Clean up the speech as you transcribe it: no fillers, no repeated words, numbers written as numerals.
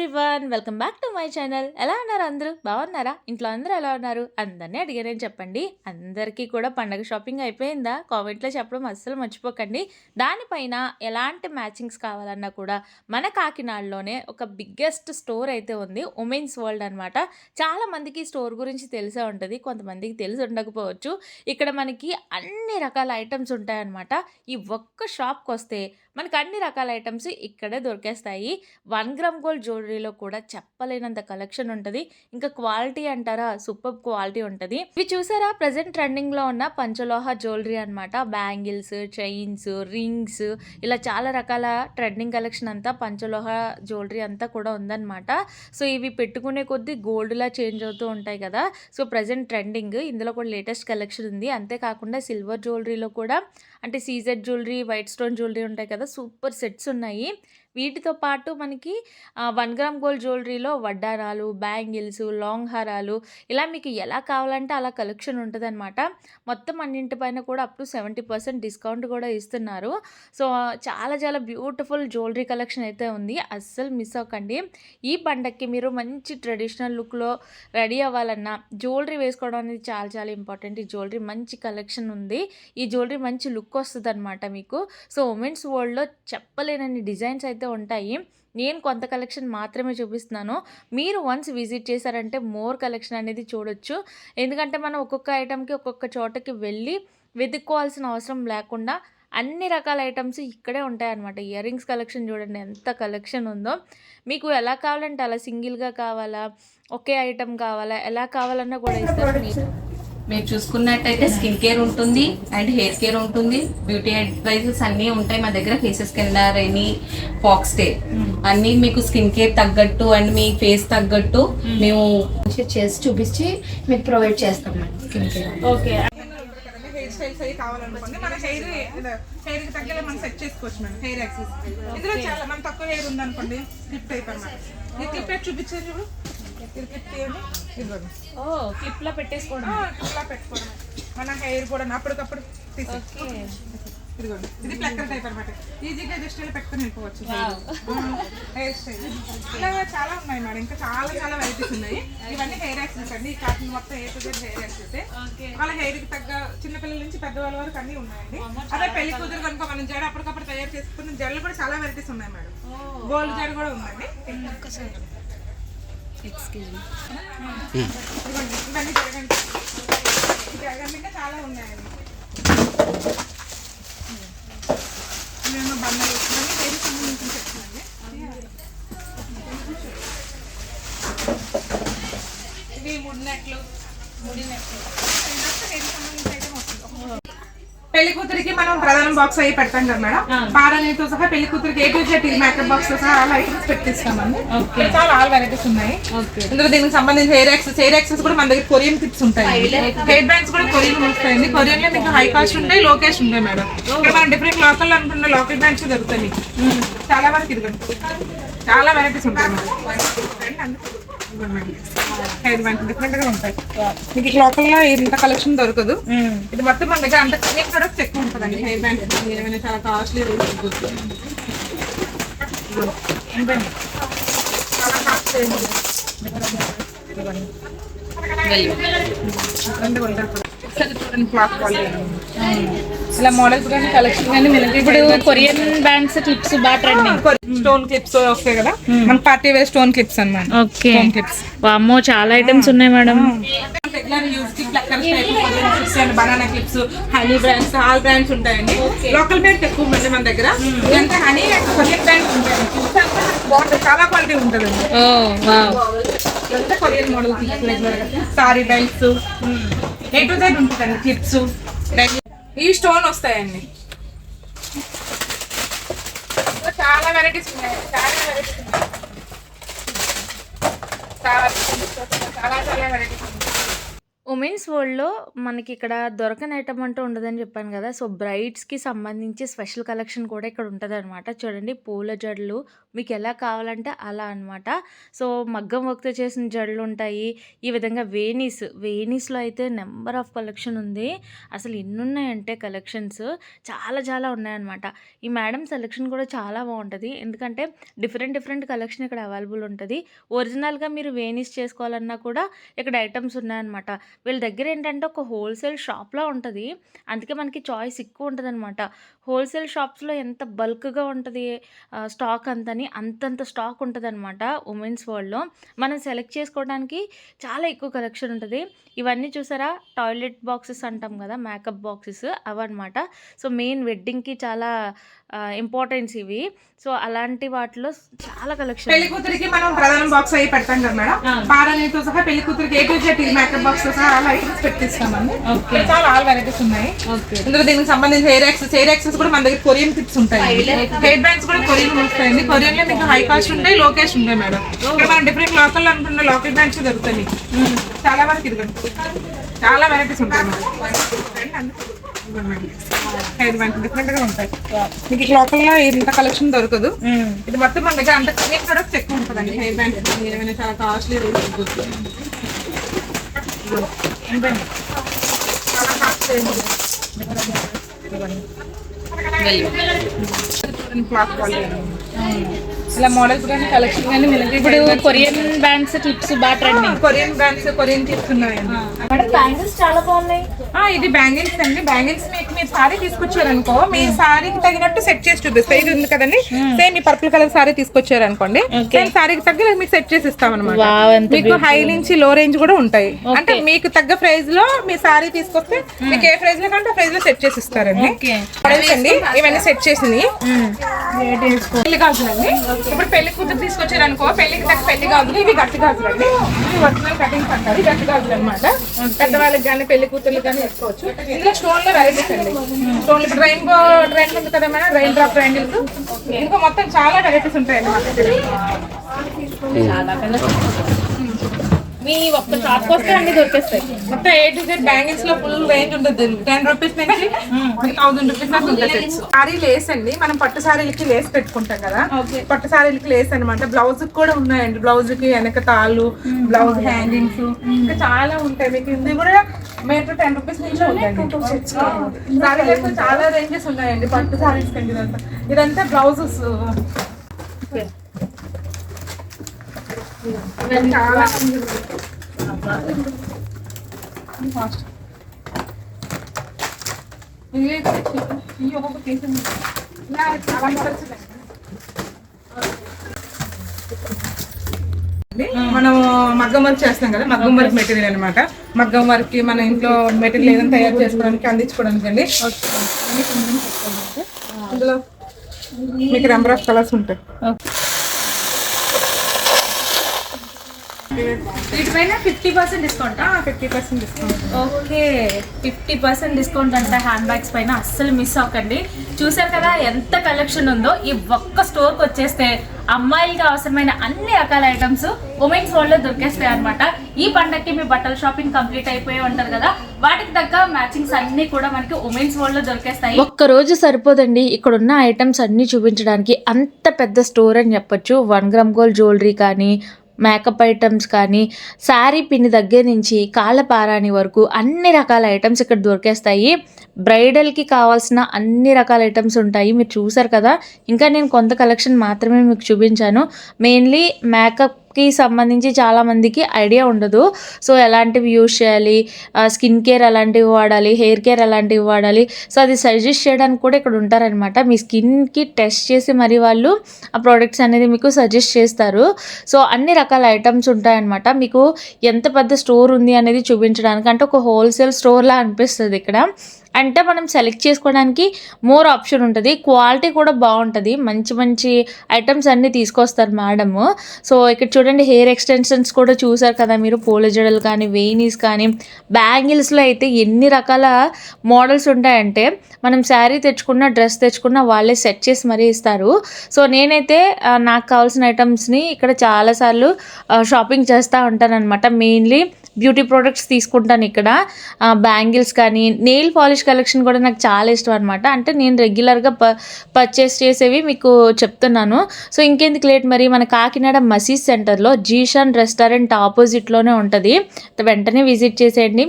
Everyone, welcome back to my channel. ఎలా ఉన్నారు అందరూ? బాగున్నారా? ఇంట్లో అందరూ ఎలా ఉన్నారు? అందరినీ అడిగారని చెప్పండి. అందరికీ కూడా పండగ షాపింగ్ అయిపోయిందా? కామెంట్లో చెప్పడం అస్సలు మర్చిపోకండి. దానిపైన ఎలాంటి మ్యాచింగ్స్ కావాలన్నా కూడా మన కాకినాడలోనే ఒక బిగ్గెస్ట్ స్టోర్ అయితే ఉంది, ఉమెన్స్ వరల్డ్ అనమాట. చాలామందికి ఈ స్టోర్ గురించి తెలిసే ఉంటుంది, కొంతమందికి తెలిసి ఉండకపోవచ్చు. ఇక్కడ మనకి అన్ని రకాల ఐటమ్స్ ఉంటాయన్నమాట. ఈ ఒక్క షాప్కి వస్తే మనకు అన్ని రకాల ఐటమ్స్ ఇక్కడే దొరికేస్తాయి. 1 గ్రామ్ గోల్డ్ జ్యువెలరీలో కూడా చెప్పలేనంత కలెక్షన్ ఉంటుంది. ఇంకా క్వాలిటీ అంటారా, సూపర్ క్వాలిటీ ఉంటుంది. ఇవి చూసారా, ప్రజెంట్ ట్రెండింగ్లో ఉన్న పంచలోహ జ్యువెలరీ అనమాట. బ్యాంగిల్స్, చైన్స్, రింగ్స్, ఇలా చాలా రకాల ట్రెండింగ్ కలెక్షన్ అంతా పంచలోహ జ్యువెలరీ అంతా కూడా ఉందన్నమాట. సో ఇవి పెట్టుకునే కొద్దీ గోల్డ్లా చేంజ్ అవుతూ ఉంటాయి కదా. సో ప్రజెంట్ ట్రెండింగ్, ఇందులో కూడా లేటెస్ట్ కలెక్షన్ ఉంది. అంతేకాకుండా సిల్వర్ జ్యువెలరీలో కూడా అంటే CZ jewellery, white stone jewellery ఉంటాయి కదా, సూపర్ సెట్స్ ఉన్నాయి. వీటితో పాటు మనకి 1 గ్రామ్ గోల్డ్ జ్యువెలరీలో వడ్డారాలు, బ్యాంగిల్స్, లాంగ్ హారాలు, ఇలా మీకు ఎలా కావాలంటే అలా కలెక్షన్ ఉంటుందన్నమాట. మొత్తం అన్నింటిపైన కూడా అప్ టు 70% డిస్కౌంట్ కూడా ఇస్తున్నారు. సో చాలా చాలా బ్యూటిఫుల్ జ్యువెలరీ కలెక్షన్ అయితే ఉంది, అస్సలు మిస్ అవ్వకండి. ఈ పండగకి మీరు మంచి ట్రెడిషనల్ లుక్లో రెడీ అవ్వాలన్నా జ్యువెలరీ వేసుకోవడం అనేది చాలా చాలా ఇంపార్టెంట్. ఈ జ్యువెలరీ మంచి కలెక్షన్ ఉంది, ఈ జ్యువెలరీ మంచి లుక్ వస్తుంది అనమాట మీకు. సో ఉమెన్స్ వరల్డ్లో చెప్పలేనన్ని డిజైన్స్ అయితే ఉంటాయి. నేను కొంత కలెక్షన్ మాత్రమే చూపిస్తున్నాను. మీరు వన్స్ విజిట్ చేశారంటే మోర్ కలెక్షన్ అనేది చూడొచ్చు. ఎందుకంటే మనం ఒక్కొక్క ఐటెంకి ఒక్కొక్క చోటకి వెళ్ళి వెతుక్కోవాల్సిన అవసరం లేకుండా అన్ని రకాల ఐటమ్స్ ఇక్కడే ఉంటాయన్నమాట. ఇయర్ రింగ్స్ కలెక్షన్ చూడండి ఎంత కలెక్షన్ ఉందో. మీకు ఎలా కావాలంటే అలా, సింగిల్గా కావాలా, ఒకే ఐటమ్ కావాలా, ఎలా కావాలన్నా కూడా ఇస్తారు. మీరు చూసుకున్నట్టయితే స్కిన్ కేర్ ఉంటుంది అండ్ హెయిర్ కేర్ ఉంటుంది, బ్యూటీ అడ్వైజెస్ అన్నీ ఉంటాయి మా దగ్గర. ఫేసెస్ కింద రెనీ, ఫాక్స్ డే అన్నీ మీకు స్కిన్ కేర్ తగ్గట్టు అండ్ మీ ఫేస్ తగ్గట్టు మేము చేసి చూపించి మీకు ప్రొవైడ్ చేస్తాం madam skin care. Okay, hair styles అవి కావాలనుకోండి మన హెయిర్ కి తగ్గలే మనం సెట్ చేసుకోవచ్చు మేడం. హెయిర్ యాక్సెస్ ఇందులో చాలా మన తక్కువ హెయిర్ ఉందనుకోండి, క్లిప్ టైప్ అన్నమాట. ఈ క్లిప్ టైప్ చూపించారు చూడు, ఇది క్లిప్ చేయండి, ఇదిగోండి. క్లిప్లా పెట్టేసుకోవడం, ఇలా పెట్టుకోవడం. మన హెయిర్ కూడా అప్పటికప్పుడు తీసి ఇదిగోండి, ఇది ప్లక్కర్ టైప్ అనమాట. ఈజీగా జస్ట్ ఇలా పెట్టుకుని వెళ్ళిపోవచ్చు హెయిర్ స్టైల్. ఇలా చాలా ఉన్నాయి మేడం, ఇంకా చాలా చాలా వెరైటీస్ ఉన్నాయి. ఇవన్నీ హెయిర్ యాక్సెస్ అండి. ఈ కాటన్ మొత్తం హెయిర్ యాక్సెస్. వాళ్ళ హెయిర్ కి తగ్గ చిన్నపిల్లల నుంచి పెద్దవాళ్ళ వరకు అన్ని ఉన్నాయండి. అదే పెళ్లి కూతురు కనుక మనం జడ అప్పటికప్పుడు తయారు చేసుకున్న జడలు కూడా చాలా వెరైటీస్ ఉన్నాయి మేడం. గోల్డ్ జడ కూడా ఉందండి. ఇవన్నీ జరగండి, ఇంకా చాలా ఉన్నాయండి. బండలు ఇవన్నీ హెయిర్ సంబంధించిన చెప్తానండి. ఇవి ముడినట్లు, హెయిర్ సంబంధించిన ఐటమ్ వస్తుంది. పెళ్లి కూతురికి మనం ప్రధాన బాక్స్ అయ్యి పెడతాం కదా మేడం. పారానీతో సహా పెళ్లి కూతురికి A to Z makeup box తో సహా ఆల్ ఐటమ్స్ పెట్టిస్తామండి. చాలా ఆల్ వెరైటీస్ ఉన్నాయి. ఇందులో దీనికి సంబంధించి హెయిర్ యాక్సెస్ కూడా మన దగ్గర కొరియన్ క్లిప్స్ ఉంటాయి. హెయిర్ బ్యాండ్స్ కూడా కొరియన్ వస్తాయండి. కొరియన్ లో మీకు హై కాస్ట్ ఉంటాయి, లో కాస్ట్ ఉంటాయి మేడం. ఇక్కడ మనం డిఫరెంట్ లోకల్ అనుకున్న లోకల్ బ్యాండ్స్ దొరుకుతాయి మీకు. చాలా వరకు ఇది చాలా వెరైటీస్ ఉంటాయి మేడం. హెయిర్ బ్యాండ్స్ డిఫరెంట్ గా ఉంటాయి మీకు. లోకల్ గా ఇంత కలెక్షన్ దొరకదు. ఇది మొత్తం మన దగ్గర అంత క్లీన్ ప్రొడక్ట్స్ ఎక్కువ ఉంటుందండి. హెయిర్ బ్యాండ్స్ ఏమైనా చాలా కాస్ట్లీ చాలా కాస్ట్లీ. ఇలా మోడల్స్ కానీ కలెక్షన్ కానీ ఇప్పుడు కొరియన్ బ్యాండ్స్ క్లిప్స్ బాగా ట్రెండింగ్. స్టోన్ క్లిప్స్ వస్తాయి కదా, మన పార్టీ వేర్ స్టోన్ క్లిప్స్ అన్నమాట. ఓకే, వామ్మో చాలా ఐటమ్స్ ఉన్నాయి మేడం. రెగ్యులర్ యూజ్ కి banana clips, honey brands, all brands ఉంటాయండి. లోకల్ బ్రాండ్స్ ఎక్కువ ఉంది మన దగ్గర. ఇదంతా హనీ కొరియన్ బ్రాండ్స్ ఉంటాయండి. చాలా క్వాలిటీ ఉంటుంది. Korean model sorry belts, A to Z ఉంటుందండి. క్లిప్స్, ఈ స్టోన్ వస్తాయండి. చాలా వెరైటీస్ ఉన్నాయి, చాలా వెరైటీస్ ఉన్నాయి. ఉమెన్స్ వరల్డ్లో మనకి ఇక్కడ దొరకని ఐటమ్ అంటూ ఉండదని చెప్పాను కదా. సో బ్రైడ్స్కి సంబంధించి స్పెషల్ కలెక్షన్ కూడా ఇక్కడ ఉంటుంది అనమాట. చూడండి, పూల జడలు, మీకు ఎలా కావాలంటే అలా అనమాట. సో మగ్గం వర్క్తో చేసిన జడలు ఉంటాయి. ఈ విధంగా వేనీస్లో అయితే నెంబర్ ఆఫ్ కలెక్షన్ ఉంది. అసలు ఎన్ని ఉన్నాయంటే కలెక్షన్స్ చాలా చాలా ఉన్నాయన్నమాట. ఈ మేడం సెలెక్షన్ కూడా చాలా బాగుంటుంది, ఎందుకంటే డిఫరెంట్ కలెక్షన్ ఇక్కడ అవైలబుల్ ఉంటుంది. ఒరిజినల్గా మీరు వేనీస్ చేసుకోవాలన్నా కూడా ఇక్కడ ఐటమ్స్ ఉన్నాయన్నమాట. వీళ్ళ దగ్గర ఏంటంటే ఒక హోల్సేల్ షాప్లో ఉంటుంది, అందుకే మనకి చాయిస్ ఎక్కువ ఉంటుంది అనమాట. హోల్సేల్ షాప్స్లో ఎంత బల్క్గా ఉంటుంది స్టాక్ అంతంత స్టాక్ ఉంటుంది అనమాట. ఉమెన్స్ వరల్డ్లో మనం సెలెక్ట్ చేసుకోవడానికి చాలా ఎక్కువ కలెక్షన్ ఉంటుంది. ఇవన్నీ చూసారా, టాయిలెట్ బాక్సెస్ అంటాం కదా, మేకప్ బాక్సెస్ అవన్నమాట. సో మెయిన్ వెడ్డింగ్కి చాలా ఇంపార్టెన్స్ ఇవి. సో అలాంటి వాటిలో చాలా కలెక్షన్. పెళ్లి కూతురికి మనం ప్రధానం బాక్స్ అయ్యి పెడతాం కదా మేడం, పారానీతో సహా పెళ్లి కూతురికి A to Z makeup box తో సహా అలా ఐటమ్స్ పెట్టిస్తామండి. చాలా ఆల్ వెరైటీస్ ఉన్నాయి. ఇందులో దీనికి సంబంధించి హెయిర్ యాక్సెస్ కూడా మన దగ్గర కొరియన్ టిప్స్ ఉంటాయి. హెయిర్ బ్యాండ్స్ కూడా కొరియన్ వస్తాయండి. కొరియన్ లో మీకు హై కాస్ట్ ఉంటాయి, లో కాస్ట్ ఉంటాయి మేడం. ఇక్కడ మనం డిఫరెంట్ లోకల్ అనుకున్న లోకల్ బ్యాండ్స్ దొరుకుతాయి మీకు. చాలా వరకు ఇది చాలా వెరైటీస్ ఉంటాయి మేడం. హెయిర్ బ్యాండ్స్ డిఫరెంట్ గా ఉంటాయి. మీకు లోకల్ గా ఇంత కలెక్షన్ దొరకదు. ఇది మొత్తం మన దగ్గర అంత క్లీన్ ప్రొడక్ట్స్ ఎక్కువ ఉంటుందండి. హెయిర్ బ్యాండ్స్ ఏమైనా చాలా కాస్ట్లీ క్లాత్ ఇలా మోడల్స్ కానీ కలెక్షన్ కానీ ఇప్పుడు కొరియన్ బ్యాండ్స్ క్లిప్స్ బాగా trending. Korean bands Korean tips ఉన్నాయండి. బ్యాంగిల్స్ చాలా బాగున్నాయి. ఇది బ్యాంగిల్స్ అండి. బ్యాంగిల్స్ మీకు మీరు సారీ తీసుకొచ్చారనుకో, మీ సారీకి తగినట్టు సెట్ చేసి చూపిస్తాయి. ఇది ఉంది కదండి, సేమ్ మీ పర్పుల్ కలర్ సారీ తీసుకొచ్చారనుకోండి, సేమ్ సారీకి తగ్గ మీకు సెట్ చేసి ఇస్తాం అనమాట. మీకు హై నుంచి లో రేంజ్ కూడా ఉంటాయి. అంటే మీకు తగ్గ ప్రైస్ లో మీ సారీ తీసుకొస్తే మీకు ఏ ప్రైస్ లో కంటే ఆ ప్రైస్ లో సెట్ చేసి ఇస్తారండి. అండి ఇవన్నీ సెట్ చేసింది పెళ్లి గాజులు అండి. ఇప్పుడు పెళ్లి కూతురు తీసుకొచ్చారనుకో, పెళ్లికి తగ్గ పెళ్లి గాజులు ఇవి గట్టి గాజులు అండి. ఇవి ఒరిజినల్ కటింగ్స్ అంటారు, గట్టి గాజులు అనమాట. పెద్దవాళ్ళకి కానీ పెళ్లి కూతుర్లు కానీ వేసుకోవచ్చు. ఇందులో స్టోన్ లో వెరైటీస్ అండి. స్టోన్ ఇప్పుడు రెయిన్బో ట్రెండ్ ఉంది కదా మేడం, రెయిన్ డ్రాప్ ట్రెండిల్స్, ఇంకా మొత్తం చాలా వెరైటీస్ ఉంటాయండి మా దగ్గర. మీ ఒక్క షాప్ వస్తే అన్ని దొరికేస్తాయి. మొత్తం A to Z బ్యాంగిల్స్ లో ఫుల్ రేంజ్ ఉంటుంది. 10 రూపీస్ నుంచి 1000 రూపీస్ దాకా ఉంటుంది. సారీ లేస్ అండి, మనం పట్టు సారీలకి లేస్ పెట్టుకుంటాం కదా, పట్టు సారీలకి లేస్ అనమాట. బ్లౌజ్ కూడా ఉన్నాయండి. బ్లౌజ్ కి వెనక తాళ్ళు, బ్లౌజ్ హ్యాంగింగ్స్ ఇంకా చాలా ఉంటాయి. మీకు ఇది కూడా మీరు 10 రూపీస్ నుంచి ఉంటాయండి. సారీ లేస్ చాలా రేంజెస్ ఉన్నాయండి. పట్టు సారీస్ కండి ఇదంతా బ్లౌజెస్ చాలా మనం మగ్గం వర్క్ చేస్తాం కదా, మగ్గం వర్క్ మెటీరియల్ అనమాట. మగ్గం వర్క్ కి మన ఇంట్లో మెటీరియల్ ఏదైనా తయారు చేసుకోవడానికి అందించుకోవడానికి అండి. అందులో మీకు నెంబర్ ఆఫ్ కలర్స్ ఉంటాయి. వీటిపైన 50% డిస్కౌంట్. 50% డిస్కౌంట్. ఓకే, 50% డిస్కౌంట్ అంటే హ్యాండ్ బ్యాగ్స్ పైన అస్సలు మిస్ అవ్వకండి. చూసారు కదా ఎంత కలెక్షన్ ఉందో. ఈ ఒక్క స్టోర్కి వచ్చేస్తే అమ్మాయిలకి అవసరమైన అన్ని రకాల ఐటమ్స్ ఉమెన్స్ వరల్డ్ లో దొరికేస్తాయి అనమాట. ఈ పండగకి మీ బట్టల షాపింగ్ కంప్లీట్ అయిపోయి ఉంటారు కదా, వాటికి తగ్గ మ్యాచింగ్స్ అన్ని కూడా మనకి ఉమెన్స్ వరల్డ్ లో దొరికేస్తాయి. ఒక్క రోజు సరిపోదండి ఇక్కడ ఉన్న ఐటమ్స్ అన్ని చూపించడానికి. అంత పెద్ద స్టోర్ అని చెప్పొచ్చు. 1 గ్రామ్ గోల్డ్ జ్యువెలరీ కానీ, మేకప్ ఐటమ్స్ కానీ, శారీ పిన్ని దగ్గర నుంచి కాళ్ళ పారాణి వరకు అన్ని రకాల ఐటమ్స్ ఇక్కడ దొరికేస్తాయి. బ్రైడల్కి కావాల్సిన అన్ని రకాల ఐటమ్స్ ఉంటాయి. మీరు చూసారు కదా, ఇంకా నేను కొంత కలెక్షన్ మాత్రమే మీకు చూపించాను. మెయిన్లీ మేకప్కి సంబంధించి చాలామందికి ఐడియా ఉండదు. సో ఎలాంటివి యూజ్ చేయాలి, స్కిన్ కేర్ ఎలాంటివి వాడాలి, హెయిర్ కేర్ ఎలాంటివి వాడాలి, సో అది సజెస్ట్ చేయడానికి కూడా ఇక్కడ ఉంటారనమాట. మీ స్కిన్కి టెస్ట్ చేసి మరి వాళ్ళు ఆ ప్రోడక్ట్స్ అనేది మీకు సజెస్ట్ చేస్తారు. సో అన్ని రకాల ఐటమ్స్ ఉంటాయన్నమాట. మీకు ఎంత పెద్ద స్టోర్ ఉంది అనేది చూపించడానికి, అంటే ఒక హోల్సేల్ స్టోర్లా అనిపిస్తుంది ఇక్కడ. అంటే మనం సెలెక్ట్ చేసుకోవడానికి మోర్ ఆప్షన్ ఉంటుంది. క్వాలిటీ కూడా బాగుంటుంది. మంచి మంచి ఐటమ్స్ అన్నీ తీసుకొస్తారు మేడము. సో ఇక్కడ చూడండి, హెయిర్ ఎక్స్టెన్షన్స్ కూడా చూసారు కదా మీరు. పూల జడలు కానీ, వెయినీస్ కానీ, బ్యాంగిల్స్లో అయితే ఎన్ని రకాల మోడల్స్ ఉంటాయంటే మనం శారీ తెచ్చుకున్న, డ్రెస్ తెచ్చుకున్న వాళ్ళే సెట్ చేసి మరీ ఇస్తారు. సో నేనైతే నాకు కావాల్సిన ఐటమ్స్ని ఇక్కడ చాలాసార్లు షాపింగ్ చేస్తూ ఉంటాను అనమాట. మెయిన్లీ బ్యూటీ ప్రోడక్ట్స్ తీసుకుంటాను ఇక్కడ. బ్యాంగిల్స్ కానీ, నెయిల్ పాలిష్ కలెక్షన్ కూడా నాకు చాలా ఇష్టం అనమాట. అంటే నేను రెగ్యులర్గా పర్చేస్ చేసేవి మీకు చెప్తున్నాను. సో ఇంకెందుకు లేట్, మరి మన కాకినాడ మసీద్ సెంటర్లో జీషాన్ రెస్టారెంట్ ఆపోజిట్లోనే ఉంటుంది. వెంటనే విజిట్ చేసేయండి.